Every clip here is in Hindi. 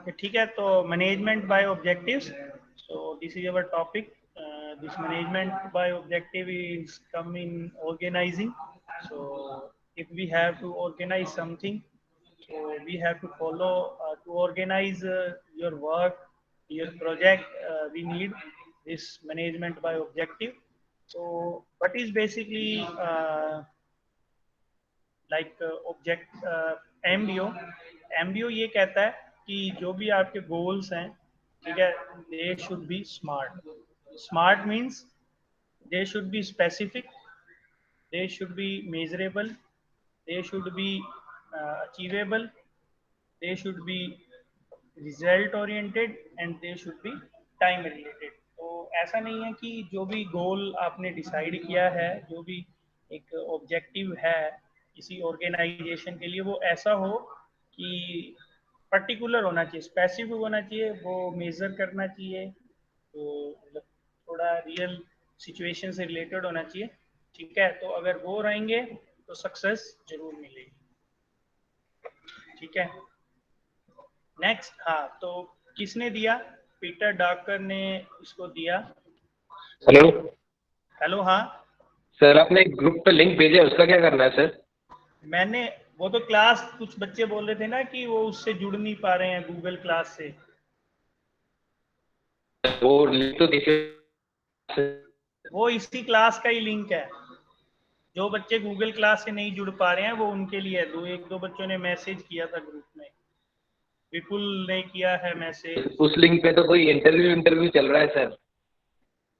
ओके ठीक है, तो management by objectives, so this is our topic. This management by objective is come in organizing. So if we have to organize something, so we have to follow to organize your work, your project, we need this management by objective. So what is basically object MBO. MBO ये कहता है कि जो भी आपके गोल्स हैं, ठीक है, they should be smart. Smart means they should be specific, they should be measurable, they should be achievable, they should be result oriented and they should be time related. तो ऐसा नहीं है कि जो भी गोल आपने डिसाइड किया है, जो भी एक ऑब्जेक्टिव है किसी ऑर्गेनाइजेशन के लिए, वो ऐसा हो कि पर्टिकुलर होना चाहिए, स्पेसिफिक होना चाहिए, वो मेजर करना चाहिए, तो मतलब थोड़ा रियल सिचुएशन से रिलेटेड होना चाहिए. ठीक है, तो अगर वो रहेंगे तो सक्सेस जरूर मिलेगी. ठीक है, नेक्स्ट. हाँ, तो किसने दिया? पीटर डाकर ने इसको दिया. हेलो. हेलो. हाँ सर, आपने ग्रुप पे लिंक भेजा है, उसका क्या करना है सर? मैंने वो तो क्लास, कुछ बच्चे बोल रहे थे ना कि वो उससे जुड़ नहीं पा रहे हैं गूगल क्लास से. वो लिंक तो देखिए. वो इसी क्लास का ही लिंक है. जो बच्चे गूगल क्लास से नहीं जुड़ पा रहे हैं वो उनके लिए है. एक दो बच्चों ने मैसेज किया था ग्रुप में. विपुल ने किया है मैसेज. उस लिंक पे तो कोई इंटरव्यू चल रहा है सर.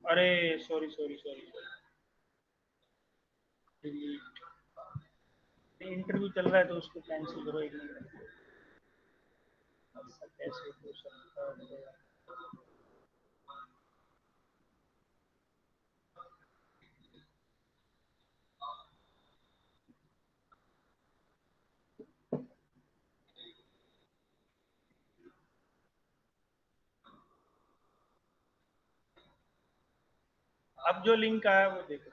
अरे सॉरी सॉरी सॉरी, इंटरव्यू चल रहा है तो उसको कैंसिल करो. एक मिनट, कैसे हो सकता है? अब जो लिंक आया वो देखो.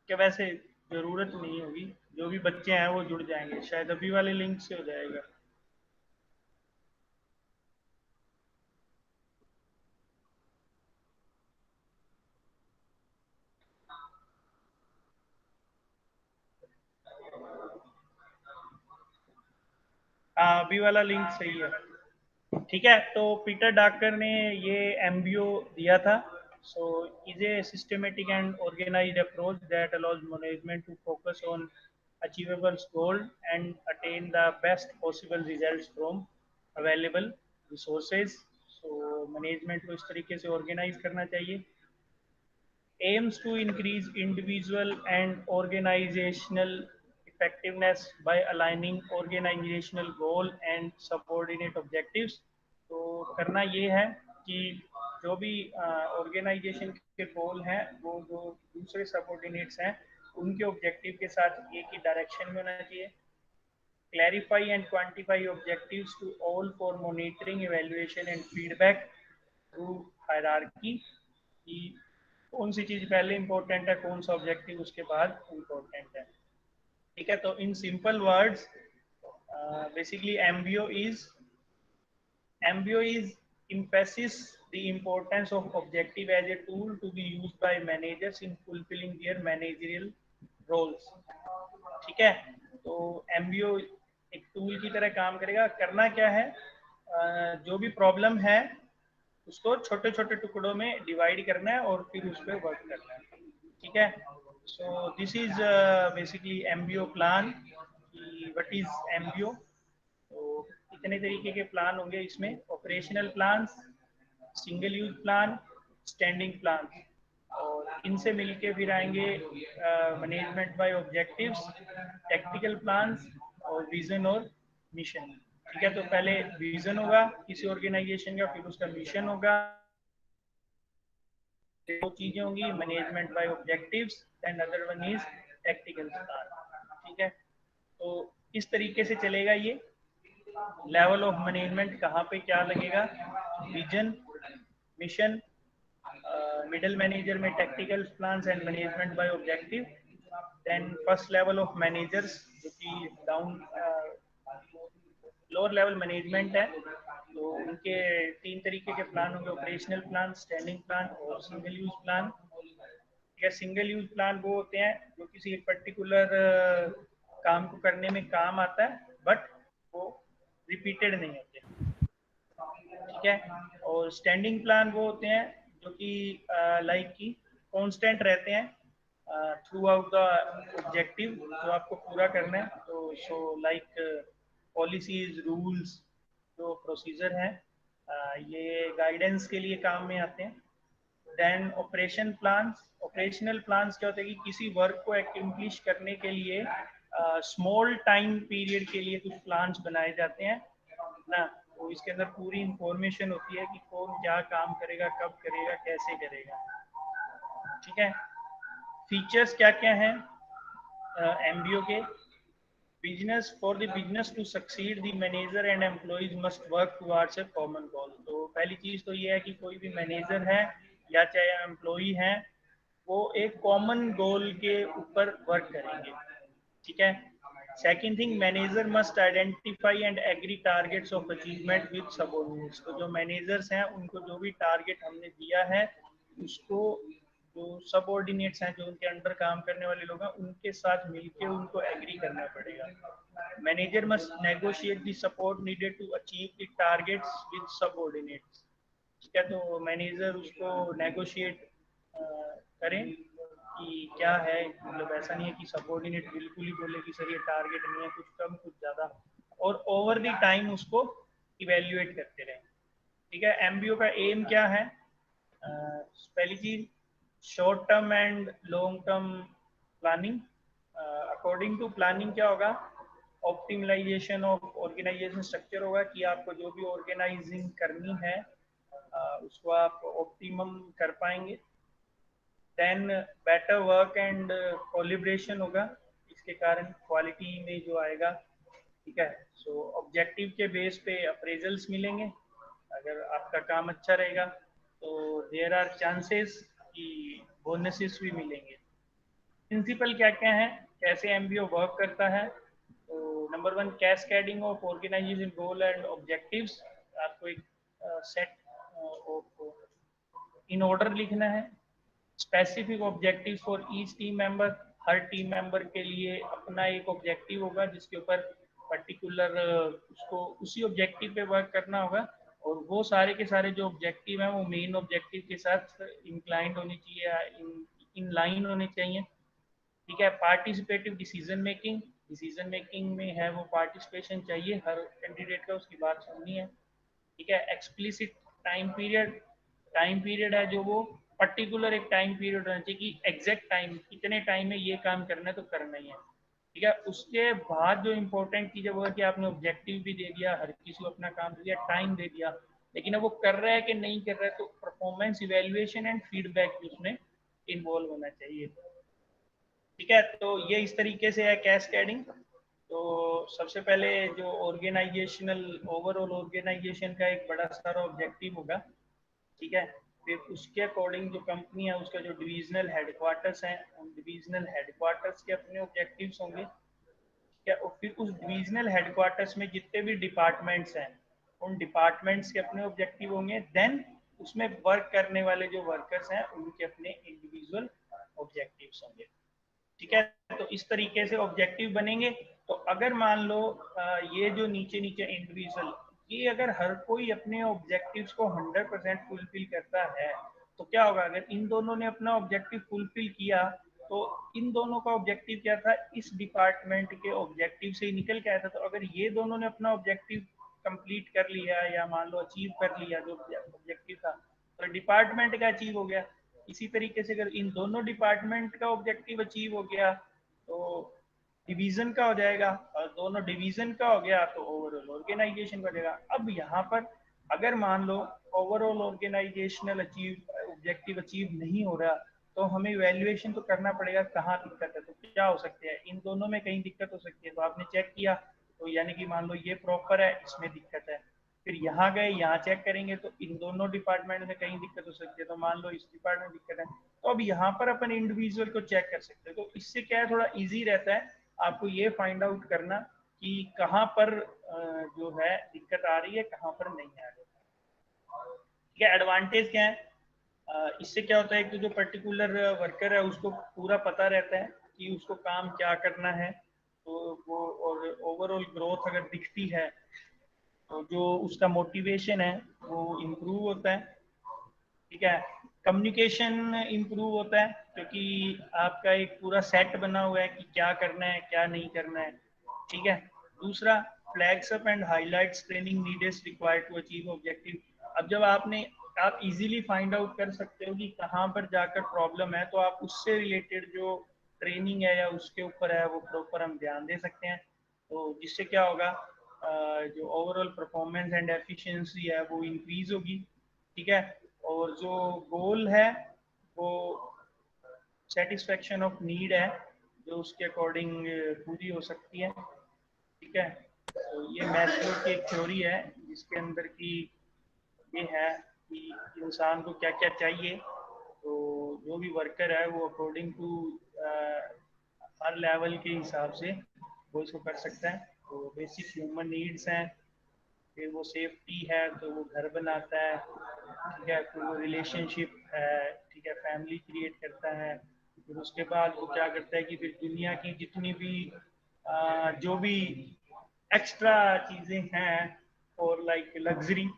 कि वैसे जरूरत नहीं होगी, जो भी बच्चे हैं वो जुड़ जाएंगे, शायद अभी वाले लिंक से हो जाएगा. हाँ, अभी वाला लिंक सही है. ठीक है, तो पीटर डाकर ने ये एमबीओ दिया था. So is a systematic and organised approach that allows management to focus on achievable goal and attain the best possible results from available resources. सो मैनेजमेंट को इस तरीके से ऑर्गेनाइज करना चाहिए. aims to increase individual and organizational effectiveness by aligning organizational goal and subordinate objectives. तो करना ये है कि जो भी ऑर्गेनाइजेशन के गोल हैं, वो जो दूसरे सबऑर्डिनेट्स हैं उनके ऑब्जेक्टिव के साथ एक ही डायरेक्शन में होना चाहिए. clarify and quantify objectives to all for monitoring, evaluation and feedback through hierarchy. कि कौन सी चीज पहले इंपॉर्टेंट है, कौन सा ऑब्जेक्टिव उसके बाद इंपॉर्टेंट है. ठीक है, तो in simple words basically MBO is emphasis the importance of objective as a tool to be used by managers in fulfilling their managerial roles. ठीक है, तो MBO एक टूल की तरह काम करेगा. करना क्या है, जो भी प्रॉब्लम है उसको छोटे छोटे टुकड़ों में डिवाइड करना है और फिर उस पर वर्क करना है. ठीक है, so this is basically MBO plan. What is MBO? तो इतने तरीके के प्लान होंगे इसमें: operational plan, single use plan, standing plan, और इनसे मिलके फिर आएंगे management by objectives, technical plans और विजन और मिशन. ठीक है, तो पहले विजन होगा किसी ऑर्गेनाइजेशन का, फिर उसका मिशन होगा, दो चीजें होंगी, management by objectives and other one is technical plan. ठीक है, तो इस तरीके से चलेगा ये. लेवल ऑफ मैनेजमेंट कहाँ पे क्या लगेगा, विजन, मिशन, मिडिल मैनेजर में technical plans and management by objective. Then first level of managers जो कि डाउन लोअर लेवल मैनेजमेंट है, तो उनके 3 तरीके के प्लान होंगे, ऑपरेशनल प्लान, स्टैंडिंग प्लान और सिंगल यूज प्लान। या सिंगल यूज प्लान वो होते हैं जो किसी एक पर्टिकुलर काम को करने में काम आता है, बट वो रिपीटेड नहीं होते, ठीक है। और स्टैंडिंग प्लान वो होते हैं जो कि लाइक की कांस्टेंट रहते हैं थ्रू आउट द ऑब्जेक्टिव जो आपको पूरा करना है। तो सो लाइक पॉलिसीज, रूल्स, जो प्रोसीजर हैं, ये गाइडेंस के लिए काम में आते हैं। देन ऑपरेशनल प्लान्स क्या होते हैं कि किसी वर्क को एक्म्प्लिश करने के लिए स्मॉल टाइम पीरियड के लिए कुछ प्लान्स बनाए जाते हैं ना। तो इसके अंदर पूरी इंफॉर्मेशन होती है कि कौन क्या काम करेगा, कब करेगा, कैसे करेगा, ठीक है। फीचर्स क्या क्या हैं एमबीओ के? Business to succeed the manager and employees must work towards a common goal. तो पहली चीज तो ये है कि कोई भी मैनेजर है या चाहे एम्प्लॉई है, वो एक कॉमन गोल के ऊपर वर्क करेंगे, ठीक है। Second thing, manager must identify and agree targets of achievement with subordinates. तो जो मैनेजर्स हैं उनको जो भी टारगेट हमने दिया है उसको जो सबऑर्डिनेट्स हैं, जो उनके अंडर काम करने वाले लोग हैं, उनके साथ मिलके उनको एग्री करना पड़ेगा। Manager must negotiate the support needed to achieve the targets with subordinates, ठीक है। तो मैनेजर उसको नेगोशिएट करें कि क्या है, मतलब ऐसा नहीं है कि सबऑर्डिनेट बिल्कुल ही बोले कि सर ये टारगेट नहीं है, कुछ कम कुछ ज़्यादा, और ओवर द टाइम उसको इवेल्युएट करते रहें, ठीक है। एमबीओ का एम क्या है? पहली चीज, short term and long term planning. According to planning क्या होगा? ऑप्टिमलाइजेशन ऑफ ऑर्गेनाइजेशन स्ट्रक्चर होगा कि आपको जो भी ऑर्गेनाइजिंग करनी है उसको आप ऑप्टिमम कर पाएंगे। Then better work and calibration होगा, इसके कारण क्वालिटी में जो आएगा, ठीक है। सो ऑब्जेक्टिव के बेस पे अप्रेजल्स मिलेंगे, अगर आपका काम अच्छा रहेगा तो देयर आर चांसेस कि बोनसेस भी मिलेंगे। प्रिंसिपल क्या क्या है, कैसे एमबीओ वर्क करता है? तो number 1, cascading of organisation goal and objectives. आपको एक सेट इन ऑर्डर लिखना है। Specific objective for each team member. हर टीम मेंबर के लिए अपना एक ऑब्जेक्टिव होगा जिसके ऊपर पर्टिकुलर उसको उसी ऑब्जेक्टिव पे वर्क करना होगा, और वो सारे के सारे जो ऑब्जेक्टिव हैं वो मेन ऑब्जेक्टिव के साथ इंक्लाइंड होनी चाहिए, इन लाइन होने चाहिए, ठीक है। पार्टिसिपेटिव डिसीजन मेकिंग में है वो पार्टिसिपेशन चाहिए हर कैंडिडेट का, उसकी बात सुननी है, ठीक है। एक्सप्लिसिट टाइम पीरियड है जो वो पर्टिकुलर एक टाइम पीरियड होना चाहिए कि एग्जैक्ट टाइम, कितने टाइम में ये काम करना है तो करना ही है, ठीक है। उसके बाद जो इंपॉर्टेंट चीज है वो है कि आपने ऑब्जेक्टिव भी दे दिया, हर किसी को अपना काम दे दिया, टाइम दे दिया, लेकिन अब वो कर रहा है कि नहीं कर रहा है, तो परफॉर्मेंस इवेल्युएशन एंड फीडबैक भी उसमें इन्वॉल्व होना चाहिए, ठीक है। तो ये इस तरीके से है कैस्केडिंग। तो सबसे पहले जो ऑर्गेनाइजेशनल ओवरऑल ऑर्गेनाइजेशन का एक बड़ा सारा ऑब्जेक्टिव होगा, ठीक है। फिर उसके अकॉर्डिंग जो कंपनी है उसका जो डिविजनल हेडक्वार्टर्स हैं, उन डिविजनल हेडक्वार्टर्स के अपने ऑब्जेक्टिव्स होंगे, ठीक है। और फिर उस डिविजनल हेडक्वार्टर्स में जितने भी डिपार्टमेंट्स हैं उन डिपार्टमेंट्स के अपने ऑब्जेक्टिव होंगे। देन उसमें वर्क करने वाले जो वर्कर्स हैं उनके अपने इंडिविजुअल ऑब्जेक्टिव्स होंगे, ठीक है। तो इस तरीके से ऑब्जेक्टिव बनेंगे। तो अगर मान लो ये जो नीचे नीचे इंडिविजुअल, ये अगर हर कोई अपने ऑब्जेक्टिव्स को 100% फुलफिल करता है तो क्या होगा? अगर इन दोनों ने अपना ऑब्जेक्टिव फुलफिल किया तो इन दोनों का ऑब्जेक्टिव क्या था? इस डिपार्टमेंट के ऑब्जेक्टिव से ही निकल के आया था। तो अगर ये दोनों ने अपना ऑब्जेक्टिव कंप्लीट कर लिया या मान लो अचीव कर लिया जो ऑब्जेक्टिव था, तो डिपार्टमेंट का अचीव हो गया। इसी तरीके से अगर इन दोनों डिपार्टमेंट का ऑब्जेक्टिव अचीव हो गया तो डिवीजन का हो जाएगा, और दोनों डिवीजन का हो गया तो ओवरऑल ऑर्गेनाइजेशन का हो जाएगा। अब यहाँ पर अगर मान लो ओवरऑल ऑर्गेनाइजेशनल ऑब्जेक्टिव अचीव नहीं हो रहा, तो हमें इवैल्यूएशन तो करना पड़ेगा कहाँ दिक्कत है। तो क्या हो सकते हैं? इन दोनों में कहीं दिक्कत हो सकती है, तो आपने चेक किया तो यानी कि मान लो ये प्रॉपर है, इसमें दिक्कत है। फिर यहाँ गए, यहाँ चेक करेंगे तो इन दोनों डिपार्टमेंट में कहीं दिक्कत हो सकती है, तो मान लो इस डिपार्टमेंट में दिक्कत है, तो अब यहाँ पर अपन इंडिविजुअल को चेक कर सकते हैं। तो इससे क्या है, थोड़ा इजी रहता है आपको ये फाइंड आउट करना कि कहाँ पर जो है दिक्कत आ रही है, कहाँ पर नहीं आ रही है। ठीक है, एडवांटेज क्या है, इससे क्या होता है कि जो पर्टिकुलर वर्कर है उसको पूरा पता रहता है कि उसको काम क्या करना है, तो वो और ओवरऑल ग्रोथ अगर दिखती है तो जो उसका मोटिवेशन है वो इम्प्रूव होता है। ठीक है, कम्युनिकेशन इम्प्रूव होता है क्योंकि आपका एक पूरा सेट बना हुआ है कि क्या करना है क्या नहीं करना है। ठीक है, दूसरा, flags up and highlights training needed required to achieve objective. अब जब आप इजीली फाइंड आउट कर सकते हो कि कहाँ पर जाकर प्रॉब्लम है, तो आप उससे रिलेटेड जो ट्रेनिंग है या उसके ऊपर है वो प्रॉपर हम ध्यान दे सकते हैं। तो जिससे क्या होगा, जो ओवरऑल परफॉर्मेंस एंड एफिशिएंसी है वो इंक्रीज होगी। ठीक है, और जो गोल है वो सेटिस्फेक्शन ऑफ नीड है जो उसके अकॉर्डिंग पूरी हो सकती है। ठीक है, तो ये मैस्लो की एक थ्योरी है जिसके अंदर की ये है कि इंसान को क्या क्या चाहिए, तो जो भी वर्कर है वो अकॉर्डिंग टू हर लेवल के हिसाब से वो इसको कर सकता है। तो बेसिक ह्यूमन नीड्स हैं, फिर वो सेफ्टी है तो वो घर बनाता है। ठीक है, फिर वो रिलेशनशिप है, ठीक है, फैमिली क्रिएट करता है। फिर उसके बाद वो क्या करता है कि फिर दुनिया की जितनी भी जो भी एक्स्ट्रा चीज़ें हैं और लाइक लग्जरी,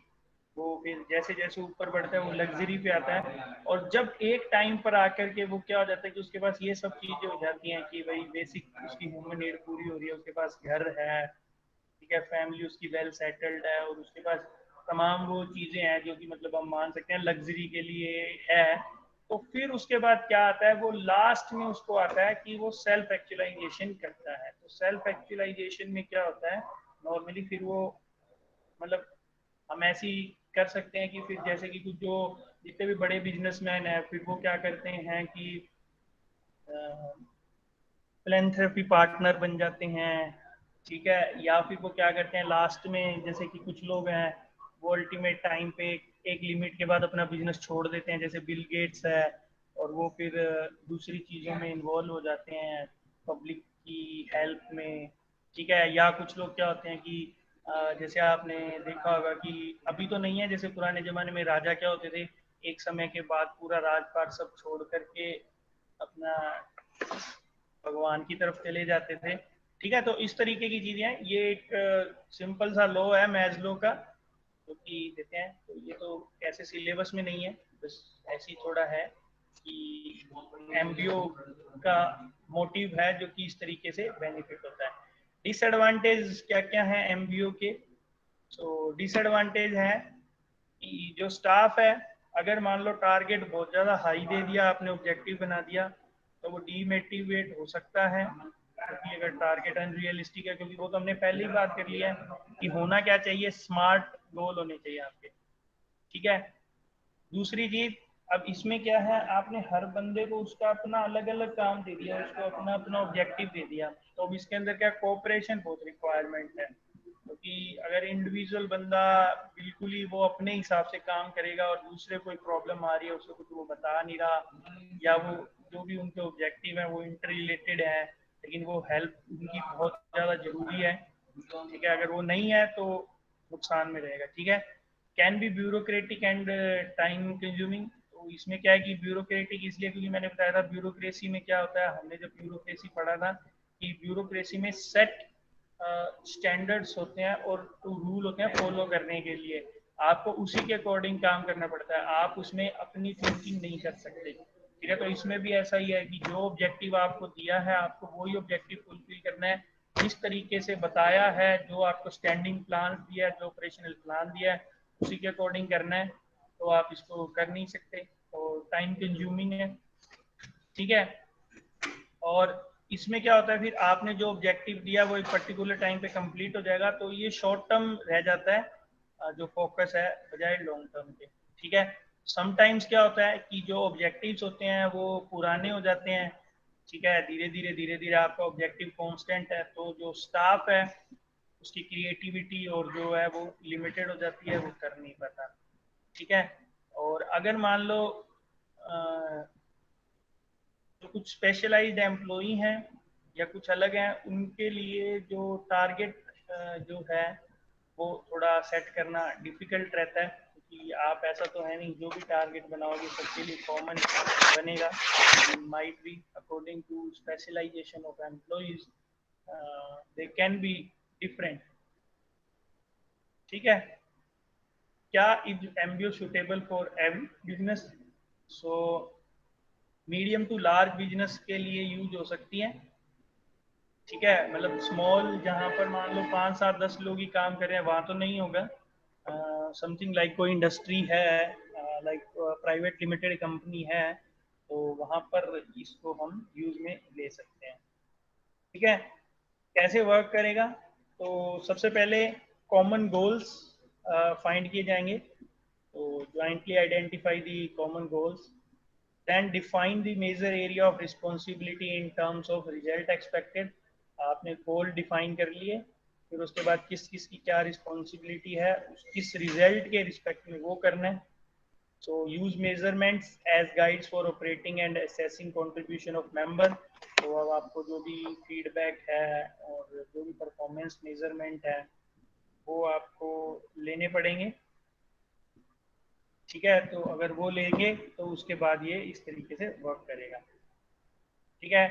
वो फिर जैसे जैसे ऊपर बढ़ता है वो लग्जरी पे आता है। और जब एक टाइम पर आकर के वो क्या हो जाता है कि उसके पास ये सब चीज़ें हो जाती हैं कि भाई बेसिक उसकी ह्यूमन नीड पूरी हो रही है, उसके पास घर है, ठीक है, फैमिली उसकी वेल सेटल्ड है, और उसके पास तमाम वो चीज़ें हैं जो कि मतलब हम मान सकते हैं लग्जरी के लिए है। तो फिर उसके बाद क्या आता है, वो लास्ट में उसको आता है कि वो सेल्फ एक्चुअलाइजेशन करता है। तो सेल्फ एक्चुअलाइजेशन में क्या होता है, नॉर्मली फिर वो मतलब हम ऐसी कर सकते हैं कि फिर जैसे कि कुछ जो जितने भी बड़े बिजनेसमैन हैं फिर वो क्या करते हैं कि फिलेंथ्रेपी पार्टनर बन जाते हैं। ठीक है, या फिर वो क्या करते हैं लास्ट में, जैसे कि कुछ लोग हैं वो अल्टीमेट टाइम पे एक लिमिट के बाद अपना बिजनेस छोड़ देते हैं, जैसे बिल गेट्स है, और वो फिर दूसरी चीज़ों में इन्वॉल्व हो जाते हैं, पब्लिक की हेल्प में। ठीक है, या कुछ लोग क्या होते हैं कि जैसे आपने देखा होगा कि अभी तो नहीं है, जैसे पुराने ज़माने में राजा क्या होते थे, एक समय के बाद पूरा राजपाट सब छोड़ करके अपना भगवान की तरफ चले जाते थे। ठीक है, तो इस तरीके की चीजें हैं, ये एक सिंपल सा लॉ है मैस्लो का जो कि देते हैं। तो ये तो ऐसे सिलेबस में नहीं है, बस ऐसी थोड़ा है कि एमबीओ का मोटिव है जो कि इस तरीके से बेनिफिट होता है। डिसएडवांटेज क्या क्या है एमबीओ के, तो डिसएडवांटेज है कि जो स्टाफ है, अगर मान लो टारगेट बहुत ज़्यादा हाई दे दिया आपने, ऑब्जेक्टिव बना दिया, तो वो डीमोटिवेट हो सकता है। क्योंकि अगर टारगेट अनरियलिस्टिक है, क्योंकि वो तो हमने पहले ही बात कर लिया है कि होना क्या चाहिए, स्मार्ट गोल होने चाहिए आपके। ठीक है, दूसरी चीज, अब इसमें क्या है, आपने हर बंदे को उसका अपना अलग अलग काम दे दिया, उसको अपना अपना ऑब्जेक्टिव दे दिया, तो अब इसके अंदर क्या कोऑपरेशन बहुत रिक्वायरमेंट है। क्योंकि अगर इंडिविजुअल बंदा बिल्कुल ही वो अपने हिसाब से काम करेगा और दूसरे कोई प्रॉब्लम आ रही है उसको कुछ वो बता नहीं रहा, या वो जो भी उनके ऑब्जेक्टिव है वो इंटर रिलेटेड है लेकिन वो हेल्प उनकी बहुत ज़्यादा जरूरी है, ठीक है, अगर वो नहीं है तो नुकसान में रहेगा। ठीक है, can be bureaucratic and time consuming. तो इसमें क्या है कि ब्यूरोक्रेटिक इसलिए क्योंकि मैंने बताया था ब्यूरोक्रेसी में क्या होता है, हमने जब ब्यूरोक्रेसी पढ़ा था कि ब्यूरोक्रेसी में सेट स्टैंडर्ड्स होते हैं और रूल होते हैं फॉलो करने के लिए, आपको उसी के अकॉर्डिंग काम करना पड़ता है, आप उसमें अपनी थिंकिंग नहीं कर सकते। ठीक है, तो इसमें भी ऐसा ही है कि जो ऑब्जेक्टिव आपको दिया है आपको वही ऑब्जेक्टिव फुलफिल करना है, जिस तरीके से बताया है, जो आपको स्टैंडिंग प्लान दिया है, जो ऑपरेशनल प्लान दिया है उसी के अकॉर्डिंग करना है, तो आप इसको कर नहीं सकते और टाइम कंज्यूमिंग है। ठीक है, और इसमें क्या होता है, फिर आपने जो ऑब्जेक्टिव दिया वो एक पर्टिकुलर टाइम पे कंप्लीट हो जाएगा, तो ये शॉर्ट टर्म रह जाता है जो फोकस है, बजाय लॉन्ग टर्म के। ठीक है, समटाइम्स क्या होता है कि जो ऑब्जेक्टिव्स होते हैं वो पुराने हो जाते हैं। ठीक है, धीरे धीरे आपका ऑब्जेक्टिव कांस्टेंट है, तो जो स्टाफ है उसकी क्रिएटिविटी और जो है वो लिमिटेड हो जाती है, वो कर नहीं पाता। ठीक है, और अगर मान लो जो कुछ स्पेशलाइज्ड एम्प्लॉई हैं या कुछ अलग हैं, उनके लिए जो टारगेट जो है वो थोड़ा सेट करना डिफिकल्ट रहता है, क्योंकि आप ऐसा तो है नहीं जो भी टारगेट बनाओगे सबके लिए कॉमन बनेगा। Might be according to specialisation of employees they can be different. ठीक है, क्या is MBO suitable for every business? So medium to large business के लिए यूज हो सकती है। ठीक है, मतलब स्मॉल जहाँ पर मान लो 5 7 10 लोग ही काम कर रहे हैं वहाँ तो नहीं होगा। समथिंग लाइक कोई इंडस्ट्री है, लाइक प्राइवेट लिमिटेड कंपनी है, तो वहाँ पर इसको हम यूज में ले सकते हैं। ठीक है, कैसे वर्क करेगा? तो सबसे पहले कॉमन गोल्स फाइंड किए जाएंगे, तो jointly identify the common goals, then define the major area of responsibility in terms of result expected। आपने गोल डिफाइन कर लिए, फिर उसके बाद किस किस की क्या रिस्पॉन्सिबिलिटी है, किस रिजल्ट के रिस्पेक्ट में वो करना है। So use measurements as guides for operating and assessing contribution of member. तो अब आपको जो भी फीडबैक है और जो भी परफॉर्मेंस मेजरमेंट है वो आपको लेने पड़ेंगे। ठीक है, तो अगर वो लेंगे तो उसके बाद ये इस तरीके से वर्क करेगा। ठीक है,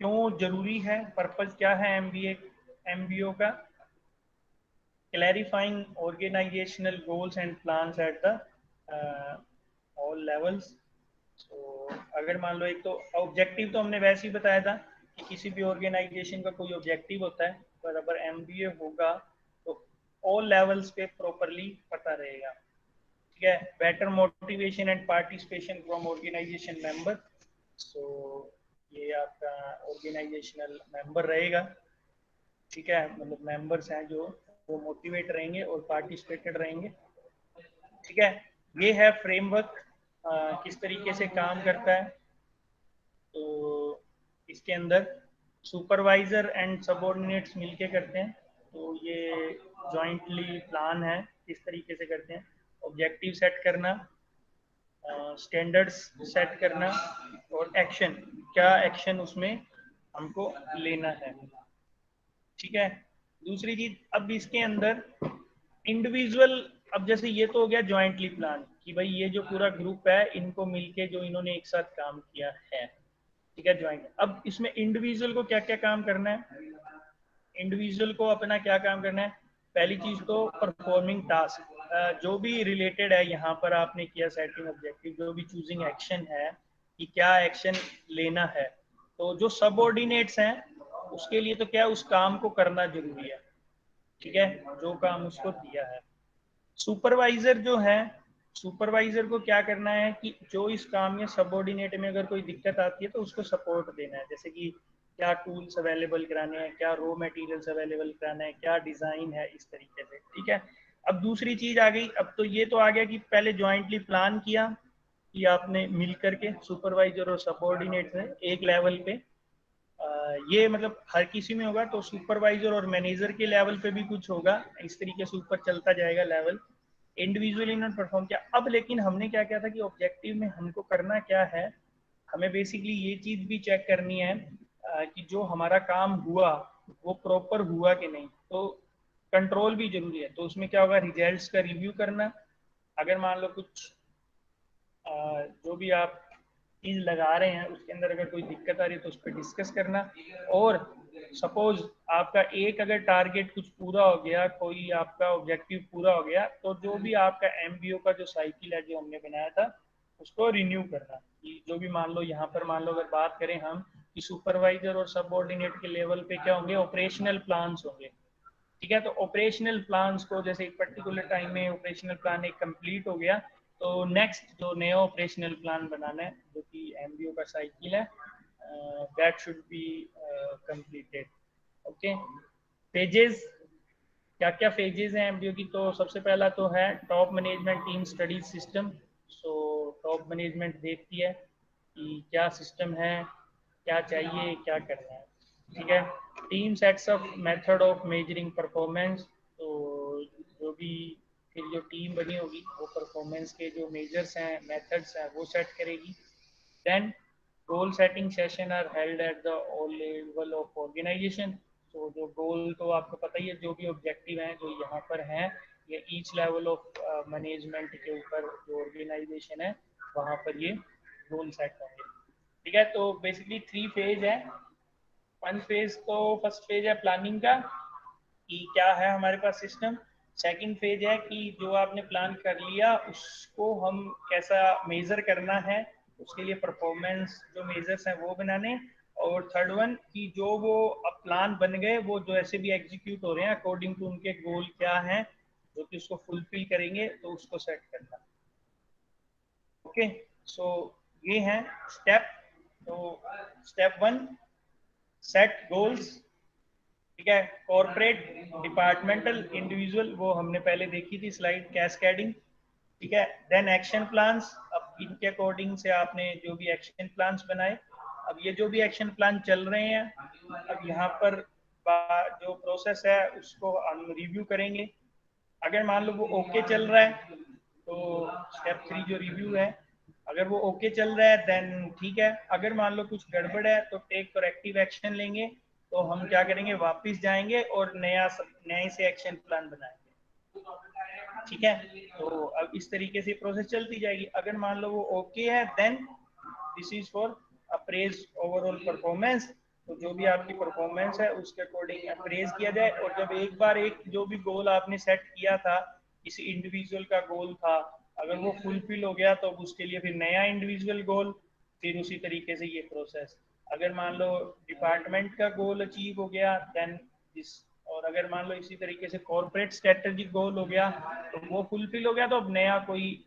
क्यों जरूरी है, पर्पज क्या है एमबीओ का? Clarifying organisational goals and plans at the all levels. तो अगर मान लो, एक तो ऑब्जेक्टिव तो हमने वैसे ही बताया था कि किसी भी ऑर्गेनाइजेशन का कोई ऑब्जेक्टिव होता है, पर अगर एमबीए होगा तो ऑल लेवल्स पे प्रॉपरली पता रहेगा। ठीक है, better motivation and participation from organisation member. So ये आपका ऑर्गेनाइजेशनल मेंबर रहेगा। ठीक है, मतलब मेंबर्स हैं जो वो मोटिवेट रहेंगे और पार्टिसिपेटेड रहेंगे। ठीक है, ये है फ्रेमवर्क किस तरीके से काम करता है। तो इसके अंदर सुपरवाइजर एंड सबऑर्डिनेट्स मिलके करते हैं, तो ये जॉइंटली प्लान है किस तरीके से करते हैं। ऑब्जेक्टिव सेट करना, स्टैंडर्ड्स सेट करना, और एक्शन, क्या एक्शन उसमें हमको लेना है। ठीक है, दूसरी चीज अब इसके अंदर इंडिविजुअल, अब जैसे ये तो हो गया ज्वाइंटली प्लान कि भाई ये जो पूरा ग्रुप है इनको मिलके जो इन्होंने एक साथ काम किया है। ठीक है, ज्वाइंट। अब इसमें इंडिविजुअल को क्या क्या काम करना है, इंडिविजुअल को अपना क्या काम करना है? पहली चीज तो परफॉर्मिंग टास्क, जो भी रिलेटेड है यहाँ पर आपने किया सेटिंग ऑब्जेक्टिव, जो भी चूजिंग एक्शन है कि क्या एक्शन लेना है, तो जो सबऑर्डिनेट्स हैं उसके लिए तो क्या उस काम को करना जरूरी है। ठीक है, जो काम उसको दिया है। सुपरवाइजर जो है, सुपरवाइजर को क्या करना है कि जो इस काम में सबऑर्डिनेट में अगर कोई दिक्कत आती है तो उसको सपोर्ट देना है, जैसे कि क्या टूल्स अवेलेबल कराने हैं, क्या रॉ मटेरियल्स अवेलेबल कराना है, क्या डिजाइन है, इस तरीके से। ठीक है, अब दूसरी चीज आ गई, अब तो ये तो आ गया कि पहले ज्वाइंटली प्लान किया कि आपने मिल करके सुपरवाइजर और सबऑर्डिनेट ने एक लेवल पे, ये मतलब हर किसी में होगा, तो सुपरवाइजर और मैनेजर के लेवल पे भी कुछ होगा, इस तरीके से ऊपर चलता जाएगा लेवल। इंडिविजुअली इन्होंने परफॉर्म किया। अब लेकिन हमने क्या किया था कि ऑब्जेक्टिव में हमको करना क्या है, हमें बेसिकली ये चीज भी चेक करनी है कि जो हमारा काम हुआ वो प्रॉपर हुआ कि नहीं, तो कंट्रोल भी जरूरी है। तो उसमें क्या होगा, रिजल्ट्स का रिव्यू करना, अगर मान लो कुछ जो भी आप चीज लगा रहे हैं उसके अंदर अगर कोई दिक्कत आ रही है तो उस पर डिस्कस करना। और सपोज आपका एक अगर टारगेट कुछ पूरा हो गया, कोई आपका ऑब्जेक्टिव पूरा हो गया, तो जो भी आपका एमबीओ का जो साइकिल है जो हमने बनाया था उसको रिन्यू करना। कि जो भी मान लो यहाँ पर मान लो अगर बात करें हम कि सुपरवाइजर और सबऑर्डिनेट के लेवल पे क्या होंगे, ऑपरेशनल प्लान्स होंगे। ठीक है, तो ऑपरेशनल प्लान्स को जैसे एक पर्टिकुलर टाइम में ऑपरेशनल प्लान एक कंप्लीट हो गया, तो नेक्स्ट जो नया ऑपरेशनल प्लान बनाना है जो कि एमबीओ का साइकिल है, that should be completed. Okay, pages, क्या क्या फेजेस हैं एमबीओ की? तो सबसे पहला तो है top management team study system. So top management देखती है कि क्या सिस्टम है, क्या चाहिए, क्या करना है। ठीक है, team sets up method of measuring performance. तो जो भी फिर जो टीम बनी होगी वो परफॉर्मेंस के जो मेजर्स हैं, मेथड्स हैं वो सेट करेगी। Then goal setting session are held at the all level of organisation. तो जो गोल तो आपको पता ही है, जो भी ऑब्जेक्टिव हैं जो यहाँ पर हैं, ये ईच लेवल ऑफ मैनेजमेंट के ऊपर जो ऑर्गेनाइजेशन है वहाँ पर ये गोल सेट होंगे। ठीक है, तो बेसिकली 3 फेज है। वन फेज तो फर्स्ट फेज है प्लानिंग का, कि क्या है हमारे पास सिस्टम। सेकंड फेज है कि जो आपने प्लान कर लिया उसको हम कैसा मेजर करना है, उसके लिए परफॉर्मेंस जो मेजर्स हैं वो बनाने। और थर्ड वन कि जो वो अब प्लान बन गए वो जो ऐसे भी एग्जीक्यूट हो रहे हैं अकॉर्डिंग टू उनके गोल क्या हैं, जो कि उसको फुलफिल करेंगे, तो उसको सेट करना। ओके, सो ये हैं स्टेप। तो स्टेप वन, सेट गोल्स। ठीक है, कॉर्पोरेट, डिपार्टमेंटल, इंडिविजुअल, वो हमने पहले देखी थी स्लाइड, कैस्केडिंग। ठीक है, देन एक्शन प्लान्स। अब इनके अकॉर्डिंग से आपने जो भी एक्शन प्लान्स बनाए, अब ये जो भी एक्शन प्लान चल रहे हैं, अब यहाँ पर जो प्रोसेस है उसको हम रिव्यू करेंगे। अगर मान लो वो ओके चल रहा है तो स्टेप 3 जो रिव्यू है, अगर वो ओके चल रहा है देन ठीक है। अगर मान लो कुछ गड़बड़ है तो टेक करेक्टिव एक्शन लेंगे। तो हम क्या करेंगे, वापस जाएंगे और नए से एक्शन प्लान बनाएंगे। ठीक है, तो अब इस तरीके से प्रोसेस चलती जाएगी। अगर मान लो वो ओके है then this is for appraise overall performance. तो जो भी आपकी परफॉर्मेंस है उसके अकॉर्डिंग अप्रेज किया जाए। और जब एक बार एक जो भी गोल आपने सेट किया था, किसी इंडिविजुअल का गोल था, अगर वो फुलफिल हो गया तो उसके लिए फिर नया इंडिविजुअल गोल, फिर उसी तरीके से ये प्रोसेस। अगर मान लो डिपार्टमेंट का गोल अचीव हो गया देन दिस। और अगर मान लो इसी तरीके से कॉर्पोरेट स्ट्रेटेजिक गोल हो गया तो वो फुलफिल हो गया, तो अब नया कोई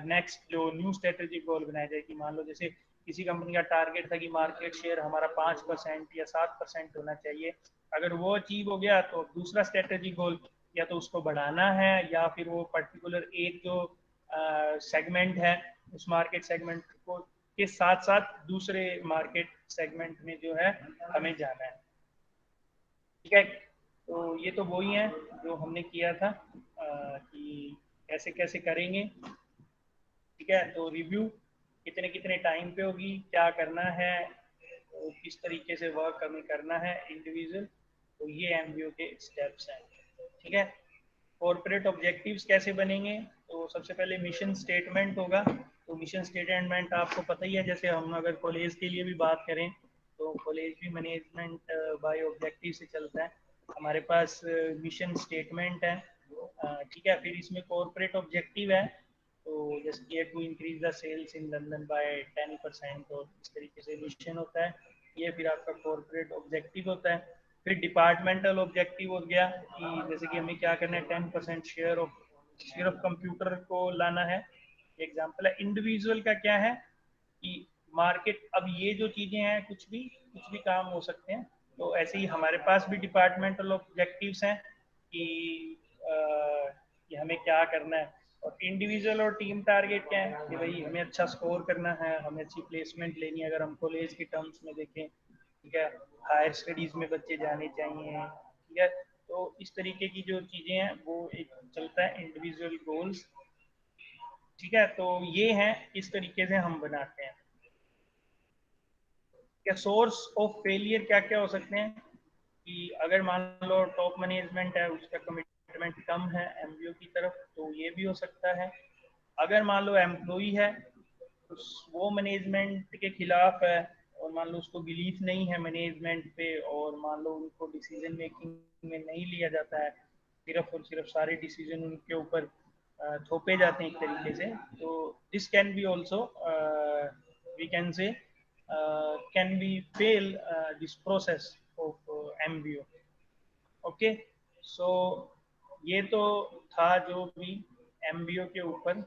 नेक्स्ट जो न्यू स्ट्रेटेजिक गोल बनाया जाए। कि मान लो जैसे किसी कंपनी का टारगेट था कि मार्केट शेयर हमारा 5% या 7% होना चाहिए, अगर वो अचीव हो गया तो दूसरा स्ट्रेटेजिक गोल या तो उसको बढ़ाना है, या फिर वो पर्टिकुलर एक जो सेगमेंट है उस मार्केट सेगमेंट को के साथ साथ दूसरे मार्केट सेगमेंट में जो है हमें जाना है। ठीक है, तो ये तो वही है जो हमने किया था कि कैसे कैसे करेंगे। ठीक है, तो रिव्यू कितने कितने टाइम पे होगी, क्या करना है, तो किस तरीके से वर्क हमें करना है इंडिविजुअल, तो ये एमबीओ के स्टेप्स हैं। ठीक है, कॉर्पोरेट ऑब्जेक्टिव्स कैसे बनेंगे, तो सबसे पहले मिशन स्टेटमेंट होगा। तो मिशन स्टेटमेंट आपको पता ही है, जैसे हम अगर कॉलेज के लिए भी बात करें तो कॉलेज भी मैनेजमेंट बाय ऑब्जेक्टिव से चलता है। हमारे पास मिशन स्टेटमेंट है। ठीक है, फिर इसमें कॉर्पोरेट ऑब्जेक्टिव है, तो जैसे कि to increase the sales in London by 10%, और इस तरीके से मिशन होता है। ये फिर आपका कॉर्पोरेट ऑब्जेक्टिव होता है। फिर डिपार्टमेंटल ऑब्जेक्टिव हो गया कि जैसे कि हमें क्या करना है, 10% शेयर ऑफ कंप्यूटर को लाना है, एग्जाम्पल है। इंडिविजुअल का क्या है कि मार्केट, अब ये जो चीजें हैं कुछ भी काम हो सकते हैं। तो ऐसे ही हमारे पास भी डिपार्टमेंटल ऑब्जेक्टिव्स हैं कि कि हमें क्या करना है। और इंडिविजुअल और टीम टारगेट क्या है कि भाई हमें अच्छा स्कोर करना है, हमें अच्छी प्लेसमेंट लेनी है, अगर हम कॉलेज के टर्म्स में देखें। ठीक है, हायर स्टडीज में बच्चे जाने चाहिए। ठीक है, तो इस तरीके की जो चीजें हैं वो एक चलता है इंडिविजुअल गोल्स। ठीक है, तो ये हैं इस तरीके से हम बनाते हैं। क्या सोर्स ऑफ फेलियर क्या क्या हो सकते हैं, कि अगर मान लो टॉप मैनेजमेंट है उसका कमिटमेंट कम है एमबीओ की तरफ, तो ये भी हो सकता है। अगर मान लो एम्प्लॉई है तो वो मैनेजमेंट के खिलाफ है, और मान लो उसको बिलीफ नहीं है मैनेजमेंट पे, और मान लो उनको डिसीजन मेकिंग में नहीं लिया जाता है, सिर्फ और सिर्फ सारे डिसीजन उनके ऊपर थोपे जाते हैं एक तरीके से, तो this can be also we can say can be fail this process of MBO. Okay, so ये तो था जो भी एमबीओ के ऊपर।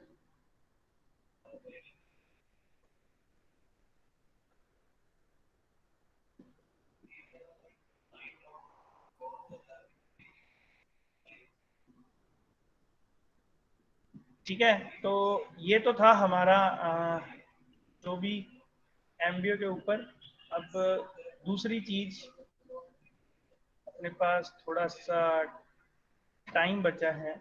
ठीक है, तो ये तो था हमारा जो भी एमबीओ के ऊपर। अब दूसरी चीज, अपने पास थोड़ा सा टाइम बचा है,